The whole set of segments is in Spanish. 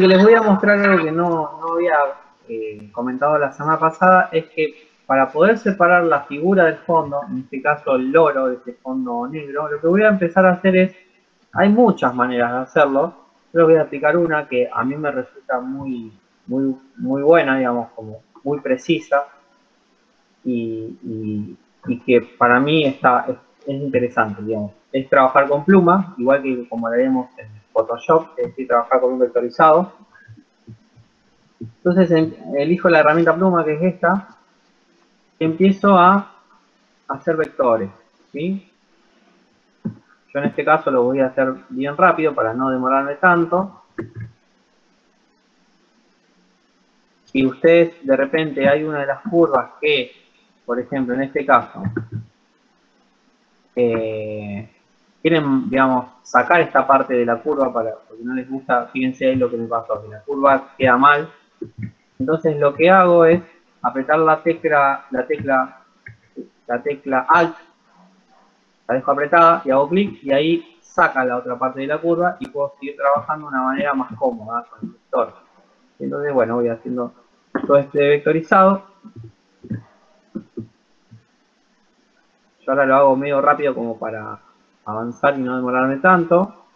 les voy a mostrar algo que no había comentado la semana pasada, es que para poder separar la figura del fondo, en este caso el loro de este fondo negro, lo que voy a empezar a hacer es, hay muchas maneras de hacerlo, pero voy a aplicar una que a mí me resulta muy buena, digamos, como muy precisa, y que para mí es interesante, digamos. Es trabajar con pluma, igual que como le vemos en Photoshop, es decir, trabajar con un vectorizado. Entonces elijo la herramienta pluma, que es esta, y empiezo a hacer vectores, ¿sí? Yo en este caso lo voy a hacer bien rápido para no demorarme tanto. Si ustedes de repente hay una de las curvas que, por ejemplo, en este caso, quieren, digamos, sacar esta parte de la curva porque no les gusta, fíjense ahí lo que me pasó, que la curva queda mal. Entonces lo que hago es apretar la tecla Alt, la dejo apretada y hago clic y ahí saca la otra parte de la curva y puedo seguir trabajando de una manera más cómoda con el vector. Entonces, bueno, voy haciendo todo este vectorizado. Yo ahora lo hago medio rápido como para avanzar y no demorarme tanto.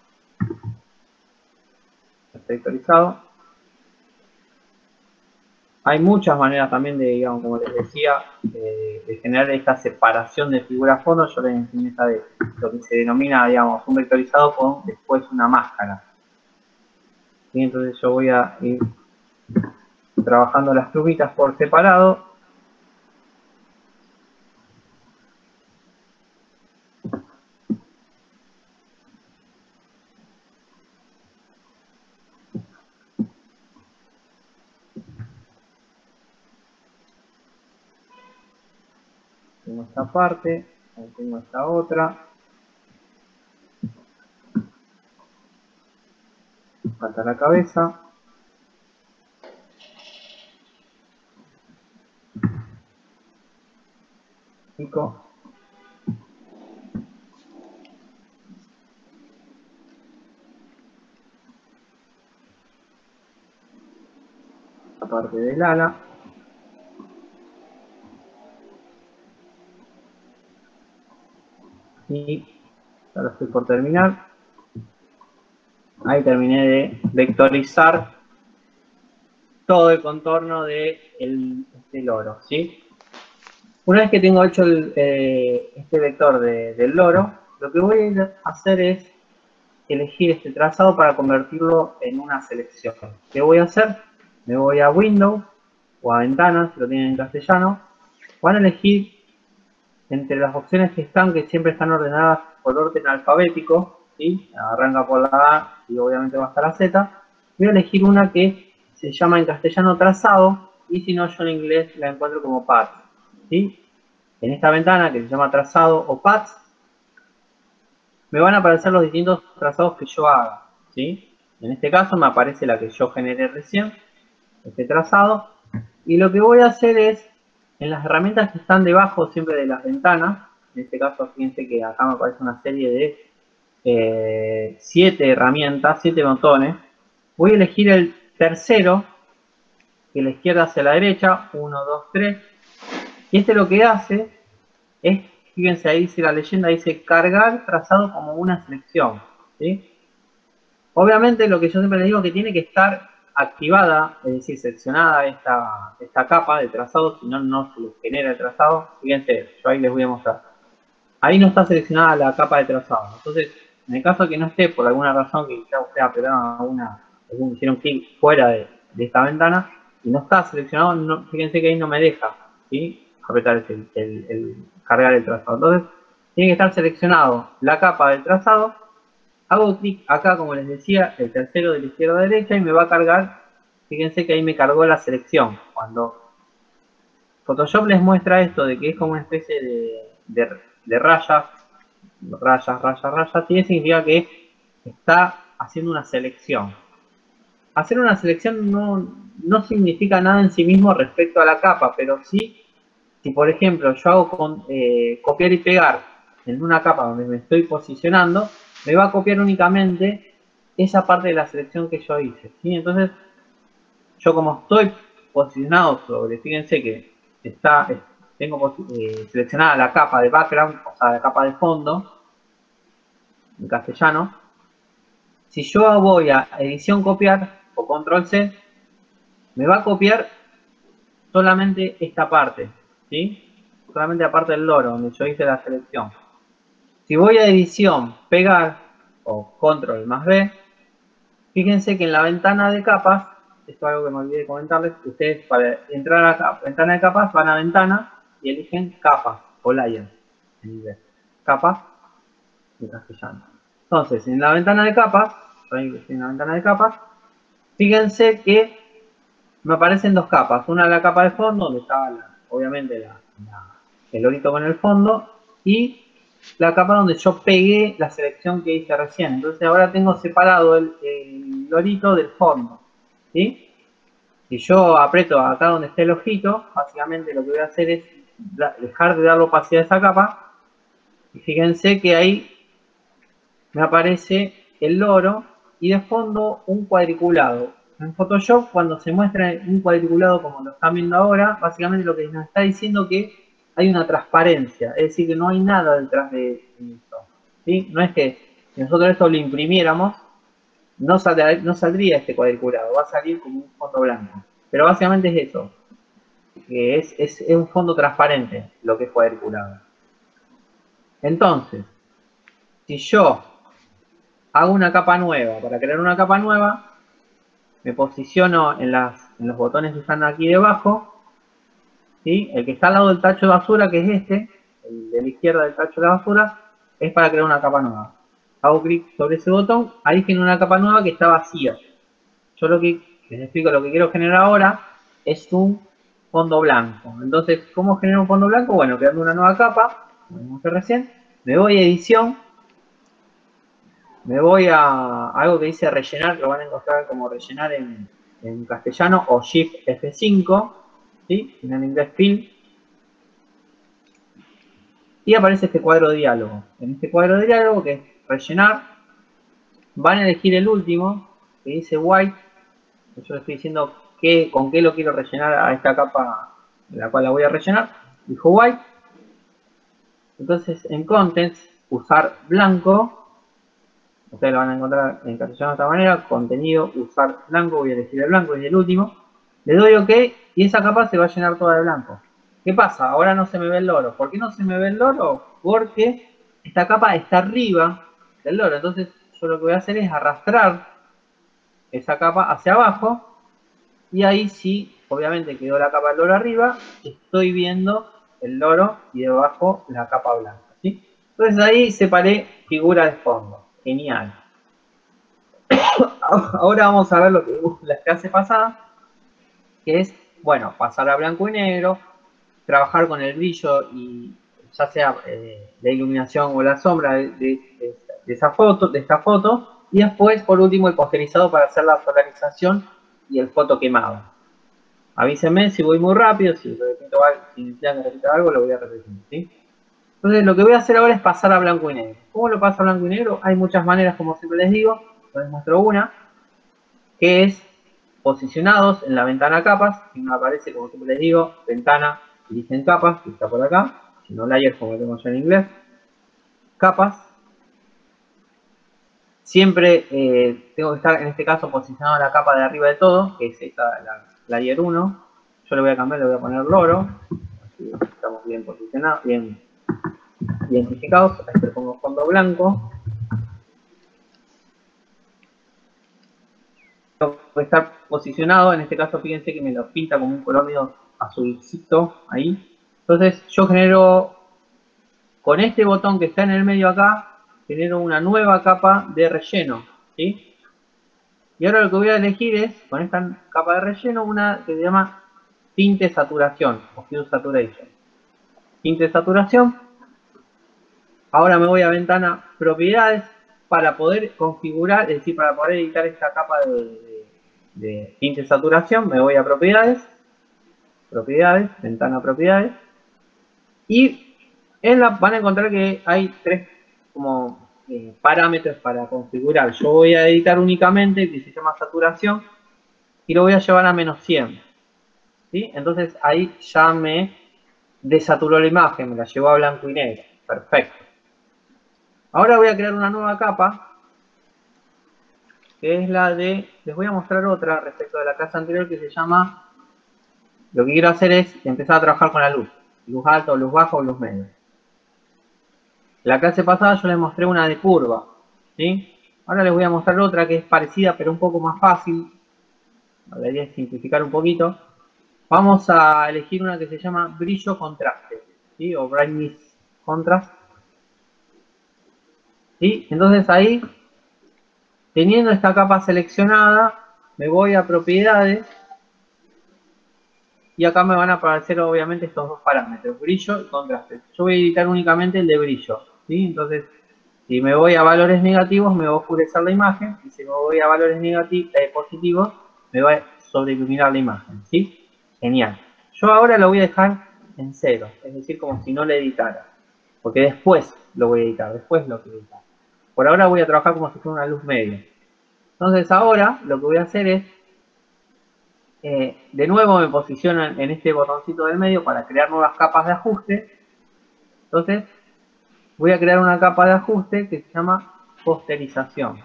Este vectorizado. Hay muchas maneras también de, digamos, como les decía, de generar esta separación de figura-fondo. Yo les enseñé esta de lo que se denomina, digamos, un vectorizado con después una máscara. ¿Sí? Entonces yo voy a ir trabajando las plumitas por separado. Tengo esta parte, ahí tengo esta otra. Falta la cabeza. Pico. La parte del ala. Y ahora estoy por terminar. Ahí terminé de vectorizar todo el contorno de este loro, ¿sí? Una vez que tengo hecho este vector del loro, lo que voy a hacer es elegir este trazado para convertirlo en una selección. ¿Qué voy a hacer? Me voy a Windows o a Ventanas, si lo tienen en castellano. Van a elegir entre las opciones que siempre están ordenadas por orden alfabético, ¿sí? Arranca por la A y obviamente va hasta la Z. Voy a elegir una que se llama en castellano trazado, y si no, yo en inglés la encuentro como path, ¿sí? En esta ventana que se llama trazado o path, me van a aparecer los distintos trazados que yo haga, ¿sí? En este caso me aparece la que yo generé recién, este trazado, y lo que voy a hacer es, en las herramientas que están debajo siempre de las ventanas, en este caso fíjense que acá me aparece una serie de 7 herramientas, 7 botones, voy a elegir el tercero, de la izquierda hacia la derecha, 1, 2, 3, y este lo que hace es, fíjense ahí dice la leyenda, dice cargar trazado como una selección, ¿sí? Obviamente lo que yo siempre les digo es que tiene que estar activada, es decir, seleccionada esta capa de trazado, si no, no se les genera el trazado. Fíjense, yo ahí les voy a mostrar. Ahí no está seleccionada la capa de trazado. Entonces, en el caso de que no esté por alguna razón que ya ustedes apretaron hicieron clic fuera de esta ventana y no está seleccionado, fíjense que ahí no me deja, ¿sí? Apretar el cargar el trazado. Entonces, tiene que estar seleccionado la capa del trazado. Hago clic acá, como les decía, el tercero de la izquierda a la derecha y me va a cargar. Fíjense que ahí me cargó la selección. Cuando Photoshop les muestra esto de que es como una especie de rayas, tiene significa que está haciendo una selección. Hacer una selección no significa nada en sí mismo respecto a la capa, pero sí, si por ejemplo yo hago copiar y pegar en una capa donde me estoy posicionando, me va a copiar únicamente esa parte de la selección que yo hice, ¿sí? Entonces, yo como estoy posicionado sobre, fíjense que tengo seleccionada la capa de background, o sea, la capa de fondo, en castellano. Si yo voy a edición copiar o control C, me va a copiar solamente esta parte, ¿sí? Solamente la parte del loro, donde yo hice la selección. Si voy a edición, pegar o control más B, fíjense que en la ventana de capas, esto es algo que me olvidé de comentarles, ustedes para entrar a la ventana de capas van a ventana y eligen capas o layer en inglés. Capas en castellano. Entonces, en la ventana de capas, en la ventana de capas, fíjense que me aparecen dos capas. Una la capa de fondo, donde estaba obviamente el lorito con el fondo, y la capa donde yo pegué la selección que hice recién. Entonces ahora tengo separado el lorito del fondo, ¿sí? Si yo aprieto acá donde está el ojito, básicamente lo que voy a hacer es dejar de dar opacidad a esa capa, y fíjense que ahí me aparece el loro y de fondo un cuadriculado. En Photoshop, cuando se muestra un cuadriculado como lo están viendo ahora, básicamente lo que nos está diciendo que hay una transparencia, es decir, que no hay nada detrás de esto, ¿sí? No es que si nosotros esto lo imprimiéramos, no saldría este cuadriculado, va a salir como un fondo blanco. Pero básicamente es eso, que es un fondo transparente lo que es cuadriculado. Entonces, si yo hago una capa nueva, para crear una capa nueva, me posiciono en los botones que están aquí debajo, ¿sí? El que está al lado del tacho de basura, que es este, el de la izquierda del tacho de basura, es para crear una capa nueva. Hago clic sobre ese botón, ahí tiene una capa nueva que está vacía. Yo les explico lo que quiero generar ahora, es un fondo blanco. Entonces, ¿cómo genero un fondo blanco? Bueno, creando una nueva capa, como vimos recién, me voy a edición, me voy a algo que dice rellenar, que lo van a encontrar como rellenar en castellano, o Shift F5, ¿sí? En inglés Fill. Y aparece este cuadro de diálogo. En este cuadro de diálogo, que es rellenar, van a elegir el último, que dice White. Yo le estoy diciendo con qué lo quiero rellenar a esta capa en la cual la voy a rellenar. Dijo White. Entonces, en Contents, usar blanco. Ustedes lo van a encontrar en castellano de esta manera. Contenido, usar blanco. Voy a elegir el blanco, es el último. Le doy OK y esa capa se va a llenar toda de blanco. ¿Qué pasa? Ahora no se me ve el loro. ¿Por qué no se me ve el loro? Porque esta capa está arriba del loro. Entonces yo lo que voy a hacer es arrastrar esa capa hacia abajo. Y ahí sí, obviamente quedó la capa del loro arriba. Estoy viendo el loro y debajo la capa blanca, ¿sí? Entonces ahí separé figura de fondo. Genial. Ahora vamos a ver lo que la clase pasada, que es, bueno, pasar a blanco y negro, trabajar con el brillo y ya sea la iluminación o la sombra de esta foto, y después, por último, el posterizado para hacer la polarización y el foto quemado. Avísenme si voy muy rápido, si necesitan repetir algo, lo voy a repetir, ¿sí? Entonces, lo que voy a hacer ahora es pasar a blanco y negro. ¿Cómo lo paso a blanco y negro? Hay muchas maneras, como siempre les digo. Les muestro una, que es posicionados en la ventana capas. Si no aparece, como siempre les digo, ventana, eligen capas, que está por acá. Si no, layer, como tengo yo en inglés. Capas. Siempre tengo que estar, en este caso, posicionado en la capa de arriba de todo, que es esta, la layer 1. Yo le voy a cambiar, le voy a poner loro. Así estamos bien posicionados, bien identificados. Ahí le pongo fondo blanco. Tengo que estar posicionado, en este caso fíjense que me lo pinta como un color medio azulcito ahí. Entonces yo genero, con este botón que está en el medio acá, genero una nueva capa de relleno, ¿sí? Y ahora lo que voy a elegir es, con esta capa de relleno, una que se llama tinte saturación, o hue saturation. Tinte saturación. Ahora me voy a ventana propiedades para poder configurar, es decir, para poder editar esta capa de tinte saturación. Me voy a propiedades, ventana propiedades, y van a encontrar que hay tres como parámetros para configurar. Yo voy a editar únicamente el que se llama saturación y lo voy a llevar a menos 100. ¿Sí? Entonces ahí ya me desaturó la imagen, me la llevó a blanco y negro. Perfecto. Ahora voy a crear una nueva capa, que es la de... Les voy a mostrar otra respecto de la clase anterior que se llama... Lo que quiero hacer es empezar a trabajar con la luz. Luz alta, o luz baja o luz media. La clase pasada yo les mostré una de curva, ¿sí? Ahora les voy a mostrar otra que es parecida pero un poco más fácil. La idea es simplificar un poquito. Vamos a elegir una que se llama brillo contraste, ¿sí? O brightness contrast. ¿Sí? Entonces ahí, teniendo esta capa seleccionada, me voy a propiedades y acá me van a aparecer obviamente estos dos parámetros, brillo y contraste. Yo voy a editar únicamente el de brillo, ¿sí? Entonces, si me voy a valores negativos, me va a oscurecer la imagen, y si me voy a valores positivos, me va a sobreiluminar la imagen, ¿sí? Genial. Yo ahora lo voy a dejar en 0, es decir, como si no le editara, porque después lo voy a editar, después lo quiero editar. Por ahora voy a trabajar como si fuera una luz media. Entonces ahora lo que voy a hacer es, de nuevo me posiciono en este botoncito del medio para crear nuevas capas de ajuste. Entonces voy a crear una capa de ajuste que se llama posterización,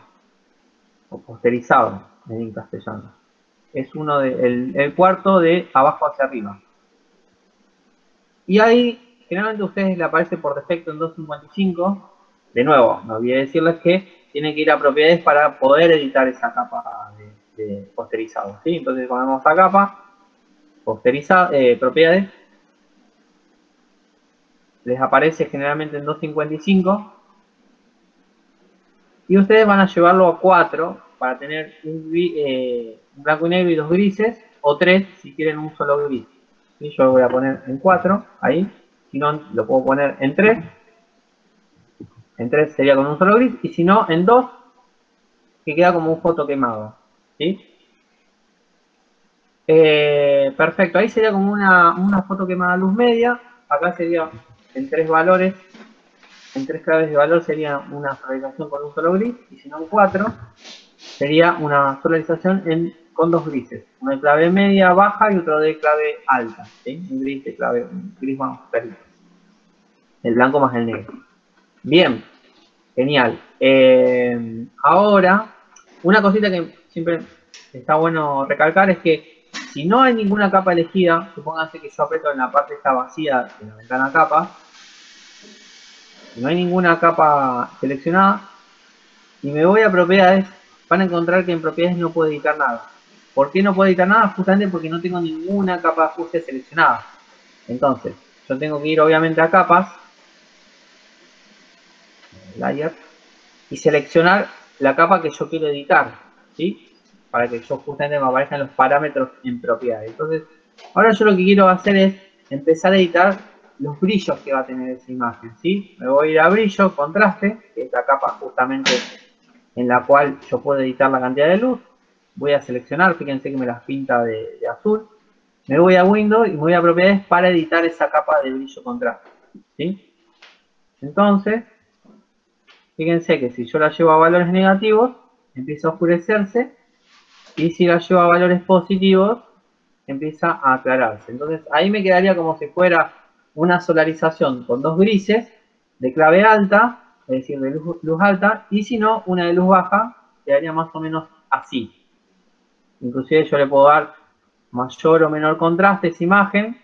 o posterizado en castellano. Es el cuarto de abajo hacia arriba. Y ahí, generalmente a ustedes le aparece por defecto en 255. De nuevo, no olvidé decirles que tienen que ir a propiedades para poder editar esa capa de posterizado, ¿sí? Entonces ponemos esta capa, propiedades, les aparece generalmente en 255. Y ustedes van a llevarlo a 4 para tener un blanco y negro y 2 grises, o 3 si quieren un solo gris. ¿Sí? Yo lo voy a poner en 4, ahí. Si no, lo puedo poner en 3. En 3 sería con un solo gris. Y si no, en 2, que queda como un foto quemado. ¿Sí? Perfecto, ahí sería como una foto quemada a luz media. Acá sería en 3 valores. En 3 claves de valor sería una solarización con un solo gris. Y si no, en 4 sería una solarización con 2 grises. Una de clave media baja y otro de clave alta. ¿Sí? Un gris más clarito. El blanco más el negro. Bien, genial. Ahora, una cosita que siempre está bueno recalcar es que si no hay ninguna capa elegida, supónganse que yo aprieto en la parte esta vacía de la ventana capa, si no hay ninguna capa seleccionada y me voy a propiedades, van a encontrar que en propiedades no puedo editar nada. ¿Por qué no puedo editar nada? Justamente porque no tengo ninguna capa de ajuste seleccionada. Entonces, yo tengo que ir obviamente a capas, layer, y seleccionar la capa que yo quiero editar, ¿sí? Para que yo justamente me aparezcan los parámetros en propiedades. Entonces, ahora yo lo que quiero hacer es empezar a editar los brillos que va a tener esa imagen, ¿sí? Me voy a ir a brillo, contraste, que es la capa justamente en la cual yo puedo editar la cantidad de luz. Voy a seleccionar, fíjense que me las pinta de azul. Me voy a Windows y me voy a propiedades para editar esa capa de brillo contraste, ¿sí? Entonces, fíjense que si yo la llevo a valores negativos, empieza a oscurecerse, y si la llevo a valores positivos, empieza a aclararse. Entonces ahí me quedaría como si fuera una solarización con 2 grises de clave alta, es decir, de luz alta, y si no, una de luz baja, quedaría más o menos así. Inclusive yo le puedo dar mayor o menor contraste a esa imagen.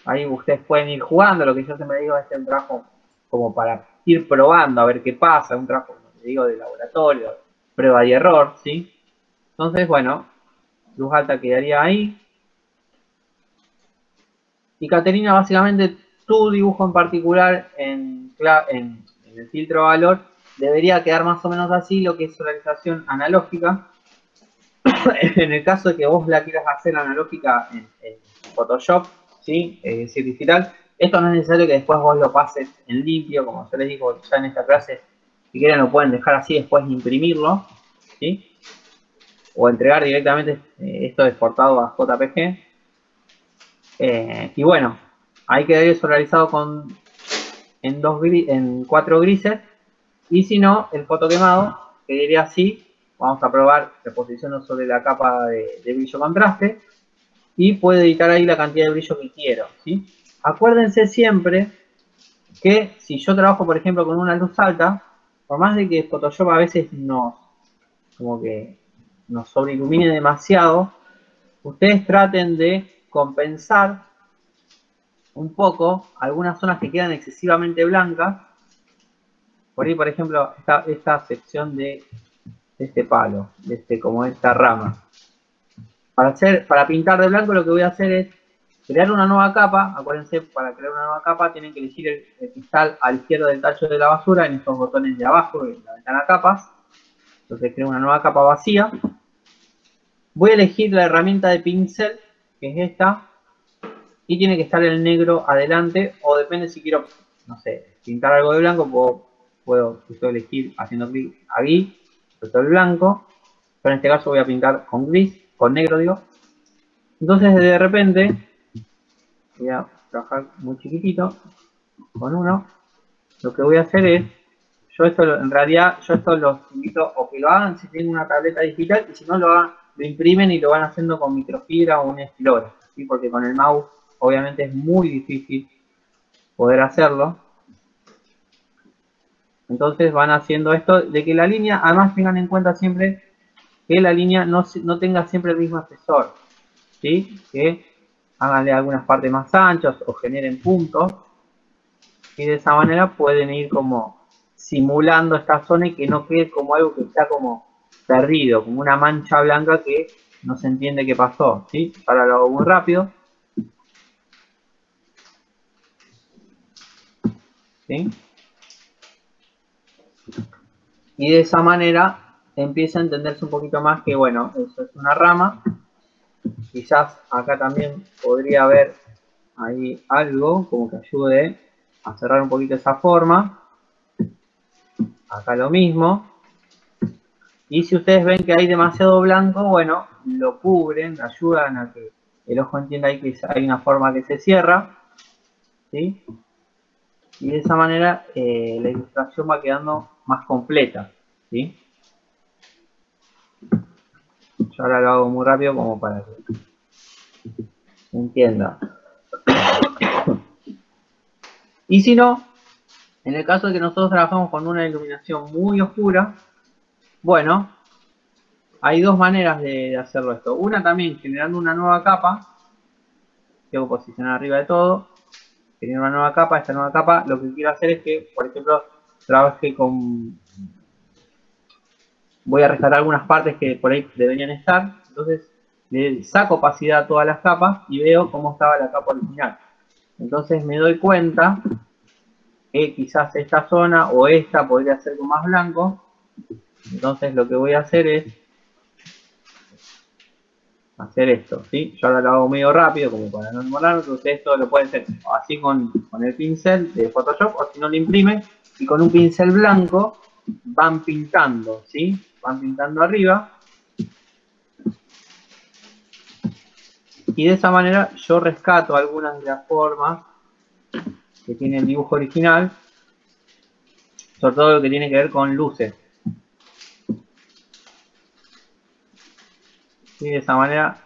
Ahí ustedes pueden ir jugando, lo que yo siempre digo es un trabajo como para ir probando a ver qué pasa, un trabajo, como te digo, de laboratorio, prueba y error, ¿sí? Entonces, bueno, luz alta quedaría ahí. Y Caterina, básicamente tu dibujo en particular en el filtro valor debería quedar más o menos así, lo que es solarización analógica. En el caso de que vos la quieras hacer analógica en Photoshop, ¿sí? Es decir, digital, esto no es necesario que después vos lo pases en limpio, como yo les digo ya en esta clase, si quieren lo pueden dejar así después de imprimirlo, ¿sí? O entregar directamente esto exportado a JPG. Y bueno, ahí quedaría solarizado en 4 grises. Y si no, el fotoquemado quedaría así. Vamos a probar reposiciono sobre la capa de brillo contraste. Y puedo editar ahí la cantidad de brillo que quiero, ¿sí? Acuérdense siempre que si yo trabajo, por ejemplo, con una luz alta, por más de que Photoshop a veces nos sobreilumine demasiado, ustedes traten de compensar un poco algunas zonas que quedan excesivamente blancas. Por ahí, por ejemplo, esta sección de este palo, como esta rama. Para pintar de blanco lo que voy a hacer es crear una nueva capa. Acuérdense, para crear una nueva capa tienen que elegir el cristal a la izquierda del tacho de la basura en estos botones de abajo, en la ventana capas. Entonces creo una nueva capa vacía. Voy a elegir la herramienta de pincel, que es esta, y tiene que estar el negro adelante, o depende si quiero, no sé, pintar algo de blanco, puedo elegir haciendo clic aquí, todo el blanco, pero en este caso voy a pintar con gris, con negro digo. Entonces de repente voy a trabajar muy chiquitito con uno. Lo que voy a hacer es, en realidad yo esto los invito o que lo hagan si tienen una tableta digital, y si no lo imprimen y lo van haciendo con microfibra o un estilógrafo, ¿sí? Porque con el mouse obviamente es muy difícil poder hacerlo. Entonces van haciendo esto de que la línea, además tengan en cuenta siempre que la línea no tenga siempre el mismo espesor, ¿sí? Que háganle algunas partes más anchas o generen puntos, y de esa manera pueden ir como simulando esta zona y que no quede como algo que está como perdido, como una mancha blanca que no se entiende qué pasó, ¿sí? Ahora lo hago muy rápido, ¿sí? Y de esa manera empieza a entenderse un poquito más que, bueno, eso es una rama. Quizás acá también podría haber ahí algo como que ayude a cerrar un poquito esa forma. Acá lo mismo. Y si ustedes ven que hay demasiado blanco, bueno, lo cubren, ayudan a que el ojo entienda ahí que hay una forma que se cierra, ¿sí? Y de esa manera la ilustración va quedando más completa, ¿sí? Yo ahora lo hago muy rápido como para que se entienda. Y si no, en el caso de que nosotros trabajamos con una iluminación muy oscura, bueno, hay dos maneras de hacerlo esto. Una también generando una nueva capa, que voy a posicionar arriba de todo, generar una nueva capa. Esta nueva capa lo que quiero hacer es que, por ejemplo, trabaje con... Voy a rescatar algunas partes que por ahí deberían estar, entonces le saco opacidad a todas las capas y veo cómo estaba la capa original. Entonces me doy cuenta que quizás esta zona o esta podría ser con más blanco. Entonces lo que voy a hacer es hacer esto, ¿sí? Yo ahora lo hago medio rápido como para no demorarme. Entonces esto lo pueden hacer así con el pincel de Photoshop, o si no lo imprimen y con un pincel blanco van pintando, ¿sí? Van pintando arriba. Y de esa manera yo rescato algunas de las formas que tiene el dibujo original, sobre todo lo que tiene que ver con luces. Y de esa manera,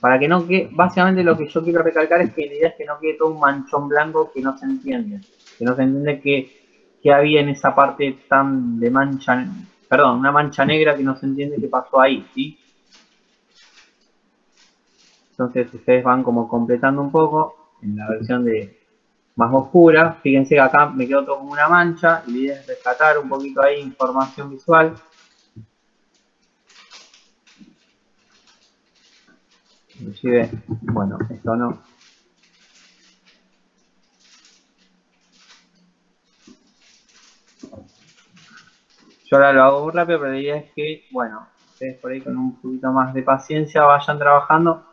para que no quede, básicamente lo que yo quiero recalcar es que la idea es que no quede todo un manchón blanco que no se entiende. Que no se entiende que había en esa parte tan de mancha, perdón, una mancha negra que no se entiende qué pasó ahí, ¿sí? Entonces ustedes van como completando un poco en la versión de más oscura. Fíjense que acá me quedó todo como una mancha y la idea es rescatar un poquito ahí información visual. Inclusive, bueno, esto no. Yo ahora lo hago muy rápido, pero la idea es que, bueno, ustedes por ahí con un poquito más de paciencia vayan trabajando.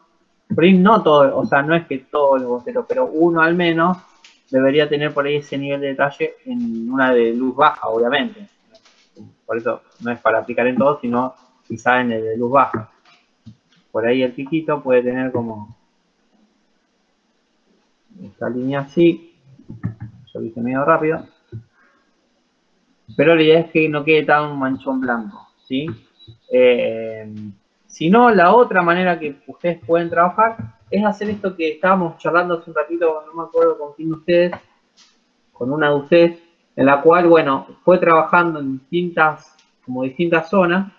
Por ahí no todo, o sea, no es que todos los bocetos, pero uno al menos debería tener por ahí ese nivel de detalle en una de luz baja, obviamente. Por eso no es para aplicar en todo, sino quizá en el de luz baja. Por ahí el piquito puede tener como esta línea así. yo lo hice medio rápido. Pero la idea es que no quede tan manchón blanco, ¿sí? Si no, la otra manera que ustedes pueden trabajar es hacer esto que estábamos charlando hace un ratito, no me acuerdo con quién de ustedes, con una de ustedes, en la cual, bueno, fue trabajando en distintas zonas,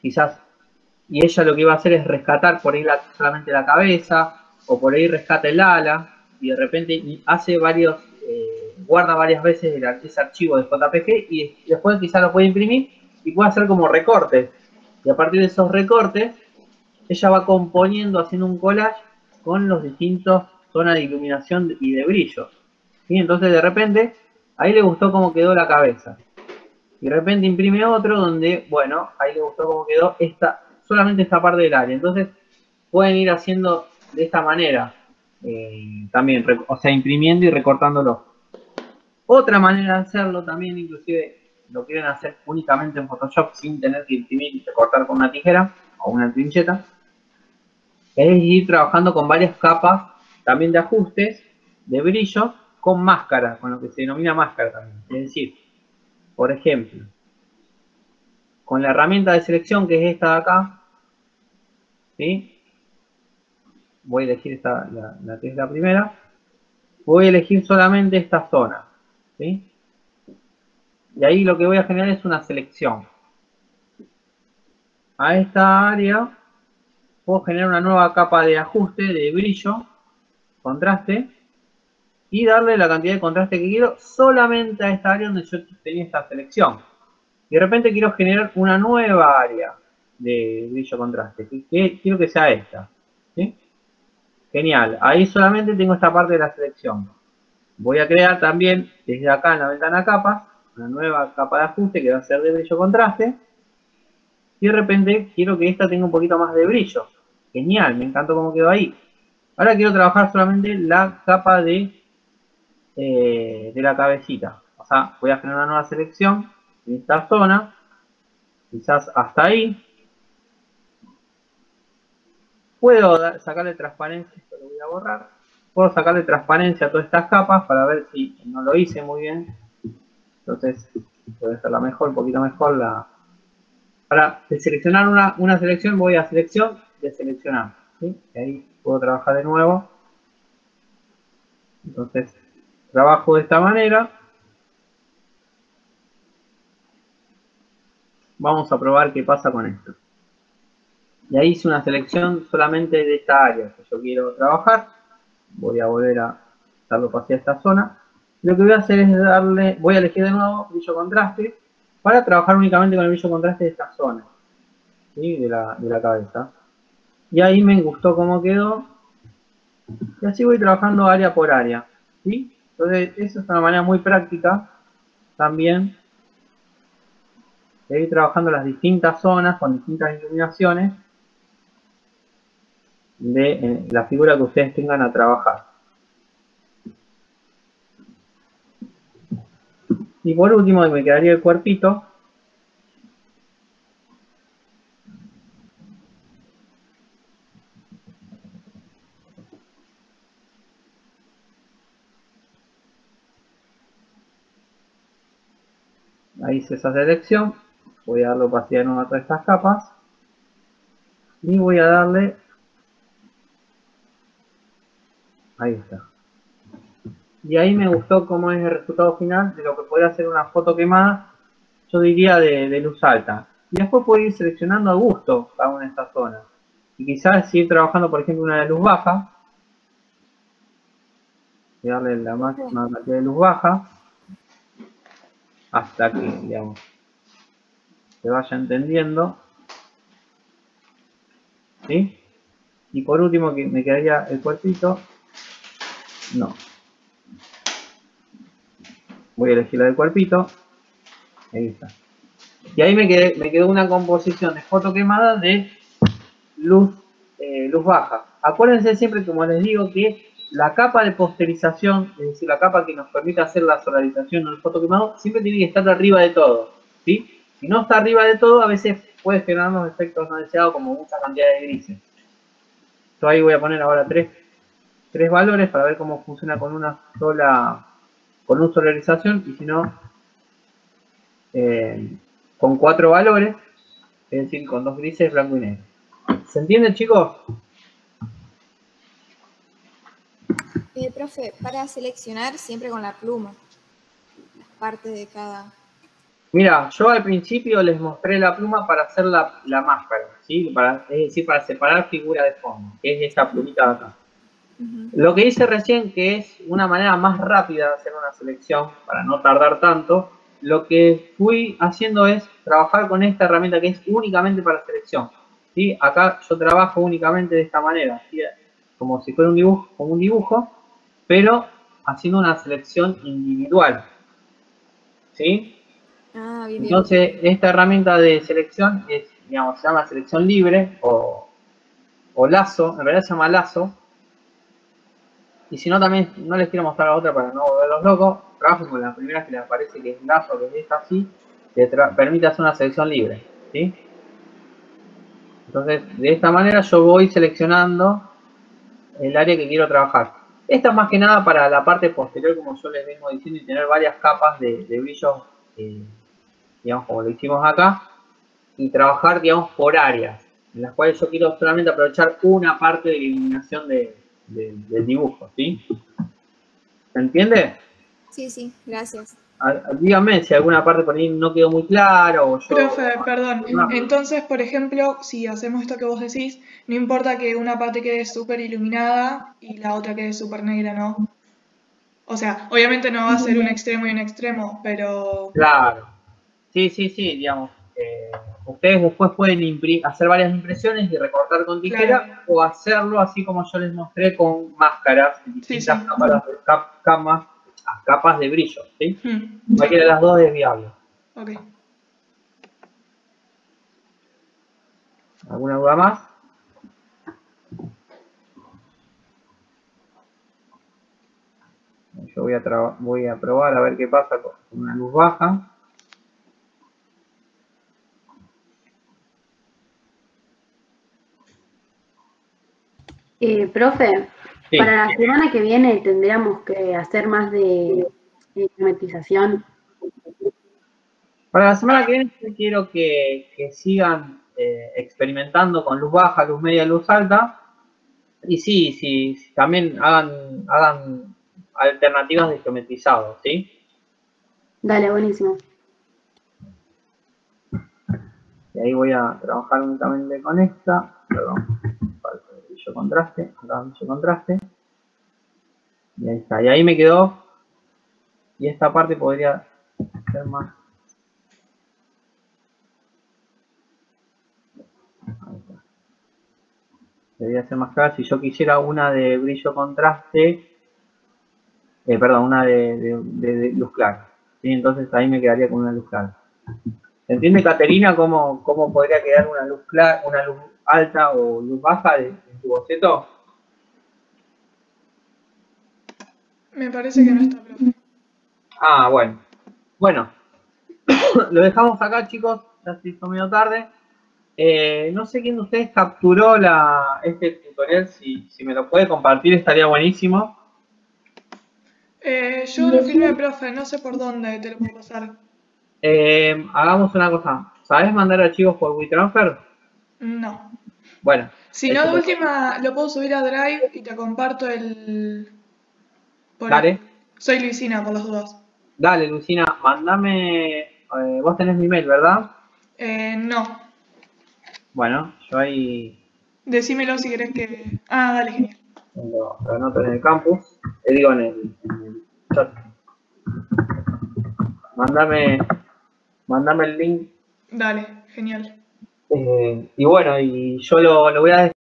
quizás, y ella lo que iba a hacer es rescatar por ahí solamente la cabeza, o por ahí rescata el ala, y de repente hace guarda varias veces ese archivo de JPG, y después quizás lo puede imprimir, y puede hacer como recortes, y a partir de esos recortes, ella va componiendo, haciendo un collage, con los distintos zonas de iluminación y de brillo. ¿Sí? Entonces de repente, ahí le gustó cómo quedó la cabeza. Y de repente imprime otro donde, bueno, ahí le gustó cómo quedó solamente esta parte del área. Entonces pueden ir haciendo de esta manera, también, o sea, imprimiendo y recortándolo. Otra manera de hacerlo también, inclusive lo quieren hacer únicamente en Photoshop sin tener que imprimir y recortar con una tijera o una trincheta, es ir trabajando con varias capas también de ajustes, de brillo, con máscara, con lo que se denomina máscara también. Es decir, por ejemplo, con la herramienta de selección que es esta de acá, ¿sí? Voy a elegir la que es la primera, voy a elegir solamente esta zona, ¿sí? Y ahí lo que voy a generar es una selección. A esta área puedo generar una nueva capa de ajuste, de brillo, contraste, y darle la cantidad de contraste que quiero solamente a esta área donde yo tenía esta selección. Y de repente quiero generar una nueva área de brillo contraste, que quiero que sea esta, ¿sí? Genial, ahí solamente tengo esta parte de la selección. Voy a crear también, desde acá en la ventana capas, una nueva capa de ajuste que va a ser de brillo contraste. Y de repente quiero que esta tenga un poquito más de brillo. Genial, me encantó cómo quedó ahí. Ahora quiero trabajar solamente la capa de la cabecita. O sea, voy a generar una nueva selección en esta zona, quizás hasta ahí. Puedo sacarle transparencia, esto lo voy a borrar. Puedo sacarle transparencia a todas estas capas para ver si no lo hice muy bien. Entonces, puede hacerla mejor, un poquito mejor. Para deseleccionar una selección, voy a selección, deseleccionar. ¿Sí? Y ahí puedo trabajar de nuevo. Entonces, trabajo de esta manera. Vamos a probar qué pasa con esto. Y ahí hice una selección solamente de esta área que yo quiero trabajar. Voy a volver a darlo hacia esta zona. Lo que voy a hacer es voy a elegir de nuevo brillo contraste para trabajar únicamente con el brillo contraste de esta zona, ¿sí? de la cabeza. Y ahí me gustó cómo quedó. Y así voy trabajando área por área, ¿sí? Entonces, esa es una manera muy práctica también de ir trabajando las distintas zonas con distintas iluminaciones de la figura que ustedes tengan a trabajar. Y por último me quedaría el cuerpito. Ahí hice esa selección. Voy a darle opacidad en una de estas capas. Y voy a darle... Ahí está. Y ahí me gustó cómo es el resultado final de lo que podría ser una foto quemada, yo diría de luz alta. Y después puedo ir seleccionando a gusto cada una de estas zonas. Y quizás ir trabajando, por ejemplo, una de luz baja. Y darle la máxima cantidad de luz baja. Hasta que, digamos, se vaya entendiendo. ¿Sí? Y por último, que me quedaría el cuerpito. No. Voy a elegir la del cuerpito. Ahí está. Y ahí me quedó una composición de foto quemada de luz baja. Acuérdense siempre, como les digo, que la capa de posterización, es decir, la capa que nos permite hacer la solarización en el foto quemado, siempre tiene que estar arriba de todo, ¿sí? Si no está arriba de todo, a veces puede generarnos efectos no deseados como mucha cantidad de grises. Yo ahí voy a poner ahora tres valores para ver cómo funciona con una sola con un solarización y si no con 4 valores, es decir, con 2 grises, blanco y negro. ¿Se entiende, chicos? Profe, para seleccionar siempre con la pluma, las partes de cada... Mira, yo al principio les mostré la pluma para hacer la máscara, ¿sí? Es decir, para separar figura de fondo, que es esta plumita de acá. Lo que hice recién, que es una manera más rápida de hacer una selección, para no tardar tanto, lo que fui haciendo es trabajar con esta herramienta que es únicamente para selección. ¿Sí? Acá yo trabajo únicamente de esta manera, ¿sí? Como si fuera un dibujo, pero haciendo una selección individual. ¿Sí? Ah, bien, bien. Entonces, esta herramienta de selección es, digamos, se llama selección libre o lazo, en realidad se llama lazo. Y si no, también no les quiero mostrar la otra para no volverlos locos. Trabajo con la primera que les aparece, que es lazo, que es esta así, que permite hacer una selección libre. ¿Sí? Entonces, de esta manera yo voy seleccionando el área que quiero trabajar. Esta es más que nada para la parte posterior, como yo les vengo diciendo, y tener varias capas de brillo, digamos, como lo hicimos acá, y trabajar, digamos, por áreas, en las cuales yo quiero solamente aprovechar una parte de la iluminación del dibujo, ¿sí? ¿Se entiende? Sí, sí, gracias. Díganme si alguna parte por ahí no quedó muy clara o yo... Profe, perdón. Entonces, por ejemplo, si hacemos esto que vos decís, no importa que una parte quede súper iluminada y la otra quede súper negra, ¿no? O sea, obviamente no va a ser un extremo y un extremo, pero... Claro. Sí, digamos. Ustedes después pueden hacer varias impresiones y recortar con tijera, Claro. o hacerlo así como yo les mostré con máscaras, distintas capas de brillo, ¿sí? Cualquiera de las dos es viable. Ok. ¿Alguna duda más? Yo voy a probar a ver qué pasa con una luz baja. Profe, Sí. para la semana que viene tendríamos que hacer más de mimetización. Para la semana que viene yo quiero que sigan experimentando con luz baja, luz media, luz alta. Y sí, también hagan alternativas de geometrizado, ¿sí? Dale, buenísimo. Y ahí voy a trabajar únicamente con esta. Perdón, falta de brillo contraste. Acá brillo contraste. Y ahí está. Y ahí me quedó. Y esta parte podría ser más. Ahí está. Debería ser más clara. Si yo quisiera una de brillo contraste. Perdón, una de luz clara. ¿Sí? Entonces ahí me quedaría con una luz clara. ¿Se entiende, Caterina, cómo podría quedar una luz clara, una luz alta o luz baja en tu boceto? Me parece que no está, profe. Ah, bueno. Bueno, lo dejamos acá, chicos. Ya se hizo medio tarde. No sé quién de ustedes capturó este tutorial. Si me lo puede compartir, estaría buenísimo. Yo lo filmé, profe, no sé por dónde te lo puedo pasar. Hagamos una cosa. ¿Sabés mandar archivos por WeTransfer? No. Bueno. Si no, de última, lo puedo subir a Drive y te comparto el... Dale. Soy Luisina, por las dudas. Dale, Lucina, mandame... vos tenés mi mail, ¿verdad? No. Bueno, yo ahí... Decímelo si querés que... Ah, dale, genial. Lo anoto en el campus. Digo en el chat. Mándame el link. Dale, genial. Y bueno, y yo lo voy a